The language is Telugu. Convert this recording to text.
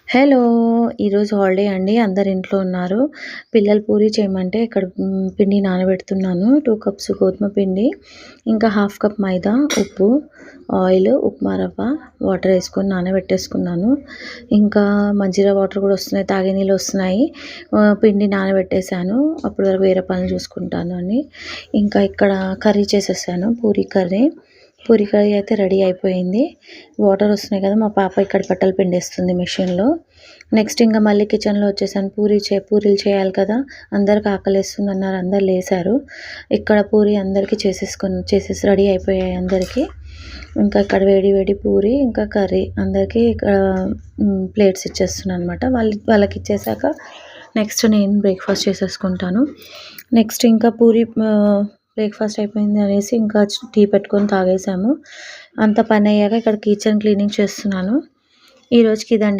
హలో! ఈరోజు హాలిడే అండి. అందరు ఇంట్లో ఉన్నారు. పిల్లలు పూరి చేయమంటే ఇక్కడ పిండి నానబెడుతున్నాను. 2 కప్స్ గోధుమ పిండి, ఇంకా హాఫ్ కప్ మైదా, ఉప్పు, ఆయిల్, ఉప్మా రవ్వ, వాటర్ ఏసుకొని నానబెట్టేసుకున్నాను. ఇంకా మజ్జిగ వాటర్ కూడా వస్తున్నాయి. తాగే నీళ్ళు వస్తున్నాయి. పిండి నానబెట్టేసాను. అప్పటి వరకు వేరే పనులు చూసుకుంటాను అని. ఇంకా ఇక్కడ కర్రీ చేసేసాను. పూరి కర్రీ. పూరి కర్రీ అయితే రెడీ అయిపోయింది. వాటర్ వస్తున్నాయి కదా! మా పాప ఇక్కడ బట్టలు పిండేస్తుంది మిషన్‌లో. నెక్స్ట్ ఇంక మళ్ళీ కిచెన్‌లో వచ్చేసాను. పూరీలు చేయాలి కదా! అందరికి ఆకలేస్తుందన్నారు. అందరూ లేసారు. ఇక్కడ పూరి అందరికీ చేసేసి రెడీ అయిపోయాయి అందరికీ. ఇంకా ఇక్కడ వేడి వేడి పూరి, ఇంకా కర్రీ అందరికీ ఇక్కడ ప్లేట్స్ ఇచ్చేస్తున్నానన్నమాట. వాళ్ళకిచ్చేసాక నెక్స్ట్ నేను బ్రేక్‌ఫాస్ట్ చేసేసుకుంటాను. నెక్స్ట్ ఇంకా బ్రేక్‌ఫాస్ట్ అయిపోయింది అనేసి ఇంకా టీ పెట్టుకొని తాగేసాము. అంత పనయ్యాక ఇక్కడ కిచెన్ క్లీనింగ్ చేస్తున్నాను. ఈ రోజుకి ఇదండి.